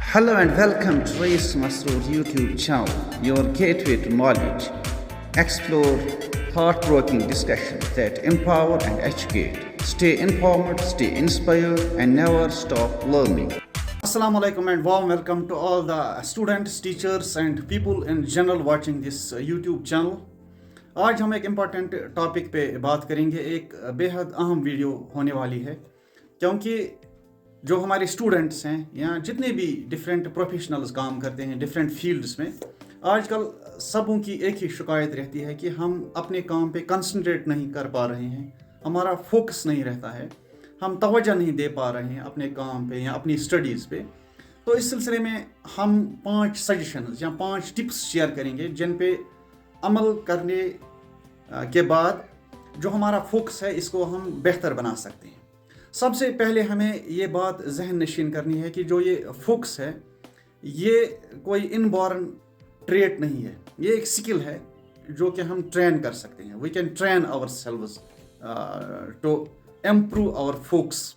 Hello and welcome to Rais Masroor YouTube channel, your gateway to knowledge. Explore thought-provoking discussions that empower and educate. Stay informed, stay inspired, and never stop learning. Assalamu alaikum and warm welcome to all the students, teachers, and people in general watching this YouTube channel. आज हम एक important topic पे बात करेंगे. एक बेहद अहम video होने वाली है क्योंकि जो हमारे स्टूडेंट्स हैं या जितने भी डिफरेंट प्रोफेशनल्स काम करते हैं डिफरेंट फील्ड्स में, आजकल सबों की एक ही शिकायत रहती है कि हम अपने काम पे कंसंट्रेट नहीं कर पा रहे हैं, हमारा फोकस नहीं रहता है, हम तवज्जो नहीं दे पा रहे हैं अपने काम पे या अपनी स्टडीज़ पे. तो इस सिलसिले में हम 5 सजेशंस या 5 टिप्स शेयर करेंगे जिन पे अमल करने के बाद जो हमारा फोकस है इसको हम बेहतर बना सकते हैं. सबसे पहले हमें ये बात जहन नशीन करनी है कि जो ये फोकस है ये कोई इनबॉर्न ट्रेट नहीं है, ये एक स्किल है जो कि हम ट्रेन कर सकते हैं. We can train ourselves to improve our focus.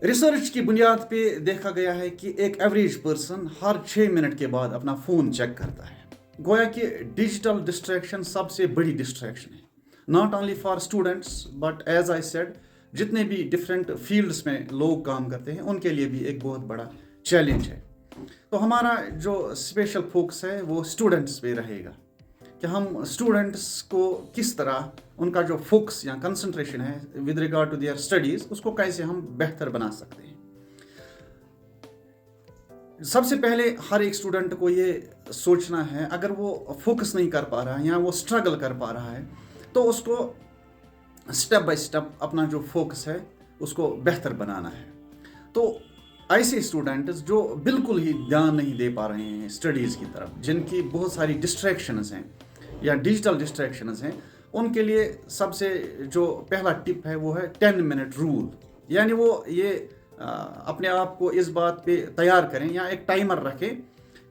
Research की बुनियाद पे देखा गया है कि एक एवरेज पर्सन हर 6 मिनट के बाद अपना फ़ोन चेक करता है. गोया कि डिजिटल डिस्ट्रैक्शन सबसे बड़ी डिस्ट्रैक्शन है, not only for students but as I said जितने भी डिफरेंट फील्ड्स में लोग काम करते हैं उनके लिए भी एक बहुत बड़ा चैलेंज है. तो हमारा जो स्पेशल फोकस है वो स्टूडेंट्स पे रहेगा कि हम स्टूडेंट्स को किस तरह उनका जो फोकस या कंसंट्रेशन है with regard to their studies उसको कैसे हम बेहतर बना सकते हैं. सबसे पहले हर एक स्टूडेंट को ये सोचना है अगर वो फोकस नहीं कर पा रहा है या वो स्ट्रगल कर पा रहा है तो उसको स्टेप बाय स्टेप अपना जो फोकस है उसको बेहतर बनाना है. तो ऐसे स्टूडेंट्स जो बिल्कुल ही ध्यान नहीं दे पा रहे हैं स्टडीज़ की तरफ, जिनकी बहुत सारी डिस्ट्रैक्शंस हैं या डिजिटल डिस्ट्रैक्शंस हैं, उनके लिए सबसे जो पहला टिप है वो है 10 मिनट रूल. यानी वो ये अपने आप को इस बात पे तैयार करें या एक टाइमर रखें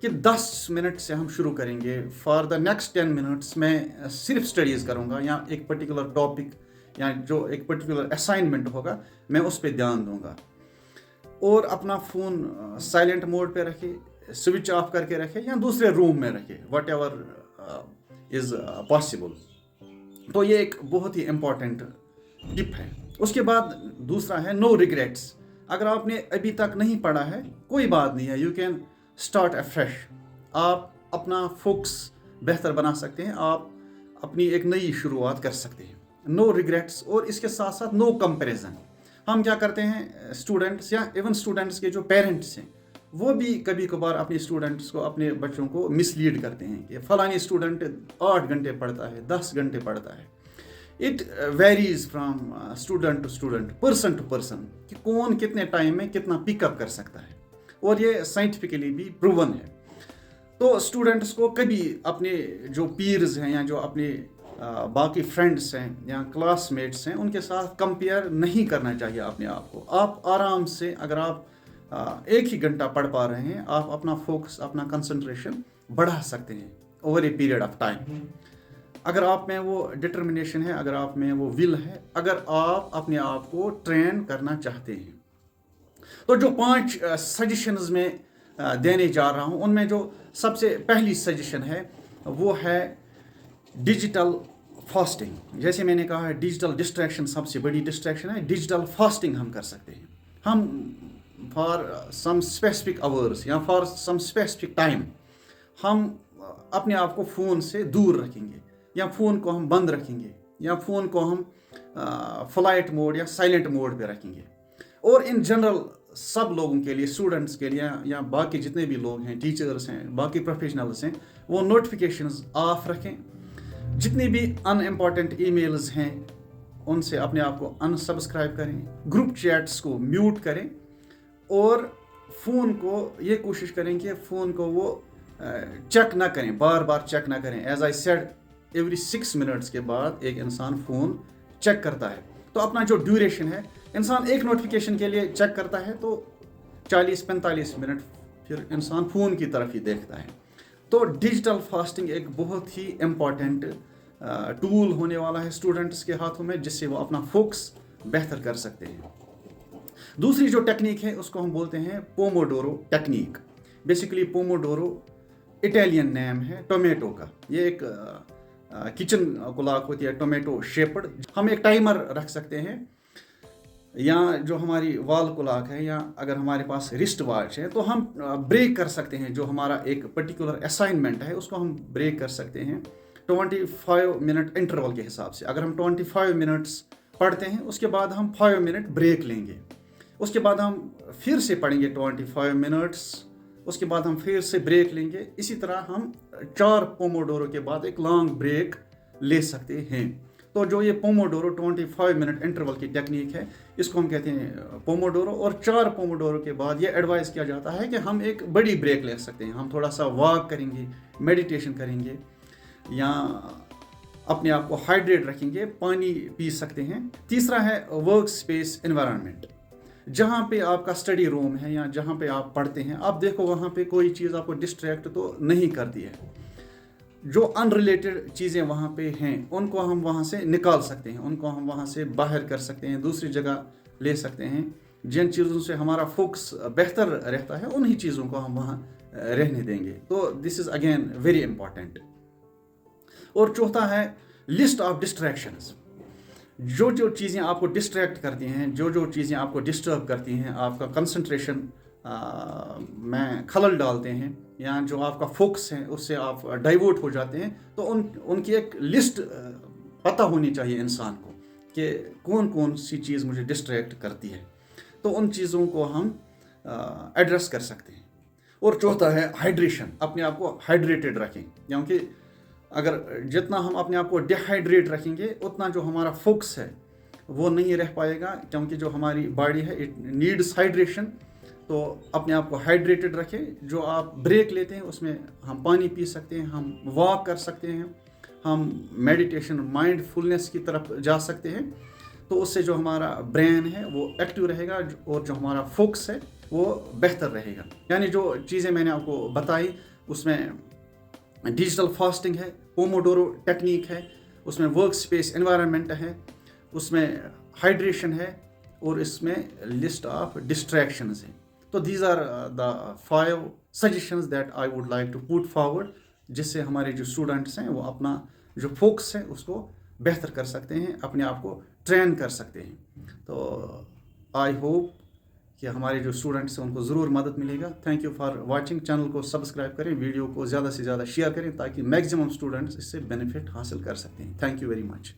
कि 10 मिनट से हम शुरू करेंगे, फॉर द नेक्स्ट 10 मिनट्स मैं सिर्फ स्टडीज़ करूँगा या एक पर्टिकुलर टॉपिक या जो एक पर्टिकुलर असाइनमेंट होगा मैं उस पर ध्यान दूंगा. और अपना फ़ोन साइलेंट मोड पे रखे, स्विच ऑफ करके रखे या दूसरे रूम में रखे, वट एवर इज़ पॉसिबल. तो ये एक बहुत ही इम्पॉर्टेंट टिप है. उसके बाद दूसरा है नो रिग्रेट्स. अगर आपने अभी तक नहीं पढ़ा है कोई बात नहीं है, यू कैन स्टार्ट अफ्रेश. आप अपना फोकस बेहतर बना सकते हैं, आप अपनी एक नई शुरुआत कर सकते हैं. No regrets. और इसके साथ साथ नो कंपैरिजन. हम क्या करते हैं स्टूडेंट्स या इवन स्टूडेंट्स के जो पेरेंट्स हैं वो भी कभी कभार अपने स्टूडेंट्स को, अपने बच्चों को मिसलीड करते हैं कि फलानी स्टूडेंट 8 घंटे पढ़ता है, 10 घंटे पढ़ता है. It varies from student to student, person to person कि कौन कितने टाइम में कितना पिकअप कर सकता है, और ये साइंटिफिकली भी प्रूवन है. तो स्टूडेंट्स को कभी अपने जो पीयर्स हैं या जो अपने बाकी फ्रेंड्स हैं या क्लासमेट्स हैं उनके साथ कंपेयर नहीं करना चाहिए अपने आप को. आप आराम से अगर आप 1 ही घंटा पढ़ पा रहे हैं आप अपना फोकस, अपना कंसंट्रेशन बढ़ा सकते हैं over a period of time. अगर आप में वो डिटर्मिनेशन है, अगर आप में वो विल है, अगर आप अपने आप को ट्रेन करना चाहते हैं. तो जो 5 सजेशंस में देने जा रहा हूँ उनमें जो सबसे पहली सजेशन है वो है डिजिटल फास्टिंग. जैसे मैंने कहा है डिजिटल डिस्ट्रैक्शन सबसे बड़ी डिस्ट्रैक्शन है. डिजिटल फास्टिंग हम कर सकते हैं. हम फॉर सम स्पेसिफिक आवर्स या फॉर सम स्पेसिफिक टाइम हम अपने आप को फ़ोन से दूर रखेंगे या फ़ोन को हम बंद रखेंगे या फ़ोन को हम फ्लाइट मोड या साइलेंट मोड पे रखेंगे. और इन जनरल सब लोगों के लिए, स्टूडेंट्स के लिए या बाकी जितने भी लोग हैं, टीचर्स हैं, बाकी प्रोफेशनल्स हैं, वो नोटिफिकेशंस ऑफ रखें. जितनी भी अनइम्पॉर्टेंट ईमेल्स हैं उनसे अपने आप को अनसब्सक्राइब करें, ग्रुप चैट्स को म्यूट करें और फ़ोन को ये कोशिश करें कि फ़ोन को वो चेक ना करें, बार बार चेक ना करें. As I said every 6 minutes के बाद एक इंसान फ़ोन चेक करता है. तो अपना जो ड्यूरेशन है, इंसान एक नोटिफिकेशन के लिए चेक करता है तो 40-45 मिनट फिर इंसान फ़ोन की तरफ ही देखता है. तो डिजिटल फास्टिंग एक बहुत ही इम्पॉर्टेंट टूल होने वाला है स्टूडेंट्स के हाथों में जिससे वो अपना फोकस बेहतर कर सकते हैं. दूसरी जो टेक्निक है उसको हम बोलते हैं Pomodoro technique. Basically Pomodoro Italian name है टोमेटो का। ये एक किचन क्लॉक होती है टोमेटो शेप्ड। हम एक टाइमर रख सकते हैं, या जो हमारी वॉल क्लॉक है, या अगर हमारे पास रिस्ट वॉच है तो हम ब्रेक कर सकते हैं। जो हमारा एक पर्टिकुलर असाइनमेंट है उसको हम ब्रेक कर सकते हैं 25 मिनट इंटरवल के हिसाब से। अगर हम 25 मिनट्स पढ़ते हैं उसके बाद हम 5 मिनट ब्रेक लेंगे, उसके बाद हम फिर से पढ़ेंगे 25 मिनट्स, उसके बाद हम फिर से ब्रेक लेंगे। इसी तरह हम 4 पोमोडोरो के बाद एक लॉन्ग ब्रेक ले सकते हैं। तो जो ये पोमोडोरो 25 मिनट इंटरवल की टेक्निक है इसको हम कहते हैं पोमोडोरो। और 4 पोमोडोरो के बाद ये एडवाइस किया जाता है कि हम एक बड़ी ब्रेक ले सकते हैं। हम थोड़ा सा वॉक करेंगे, मेडिटेशन करेंगे, या अपने आप को हाइड्रेट रखेंगे, पानी पी सकते हैं। तीसरा है वर्क स्पेस एनवायरनमेंट। जहाँ पे आपका स्टडी रूम है या जहाँ पे आप पढ़ते हैं, आप देखो वहाँ पे कोई चीज़ आपको डिस्ट्रैक्ट तो नहीं करती है। जो अनरिलेटेड चीज़ें वहाँ पे हैं उनको हम वहाँ से निकाल सकते हैं, उनको हम वहाँ से बाहर कर सकते हैं, दूसरी जगह ले सकते हैं। जिन चीज़ों से हमारा फोकस बेहतर रहता है उन्हीं चीज़ों को हम वहाँ रहने देंगे। तो this is again very important. और चौथा है लिस्ट ऑफ डिस्ट्रैक्शंस। जो जो चीज़ें आपको डिस्ट्रैक्ट करती हैं, जो जो चीज़ें आपको डिस्टर्ब करती हैं, आपका कंसंट्रेशन में खलल डालते हैं, या जो आपका फोकस है उससे आप डाइवर्ट हो जाते हैं, तो उनकी एक लिस्ट पता होनी चाहिए इंसान को कि कौन कौन सी चीज़ मुझे डिस्ट्रैक्ट करती है। तो उन चीज़ों को हम एड्रेस कर सकते हैं। और चौथा है हाइड्रेशन। अपने आप को हाइड्रेटेड रखें, क्योंकि अगर जितना हम अपने आप को डिहाइड्रेट रखेंगे उतना जो हमारा फोकस है वो नहीं रह पाएगा, क्योंकि जो हमारी बॉडी है इट नीड्स हाइड्रेशन। तो अपने आप को हाइड्रेटेड रखें। जो आप ब्रेक लेते हैं उसमें हम पानी पी सकते हैं, हम वॉक कर सकते हैं, हम मेडिटेशन माइंडफुलनेस की तरफ जा सकते हैं। तो उससे जो हमारा ब्रेन है वो एक्टिव रहेगा और जो हमारा फोकस है वो बेहतर रहेगा। यानी जो चीज़ें मैंने आपको बताई उसमें डिजिटल फास्टिंग है, पोमोडोरो टेक्निक है, उसमें वर्क स्पेस एनवायरनमेंट है, उसमें हाइड्रेशन है, और इसमें लिस्ट ऑफ डिस्ट्रैक्शंस है। तो these are the 5 suggestions that I would like to put forward, जिससे हमारे जो स्टूडेंट्स हैं वो अपना जो फोकस है उसको बेहतर कर सकते हैं, अपने आप को ट्रेन कर सकते हैं। तो आई होप कि हमारे जो स्टूडेंट्स हैं उनको ज़रूर मदद मिलेगा। Thank you for watching. Channel को सब्सक्राइब करें, वीडियो को ज़्यादा से ज़्यादा शेयर करें ताकि मैक्सिमम स्टूडेंट्स इससे बेनिफिट हासिल कर सकते हैं। Thank you very much.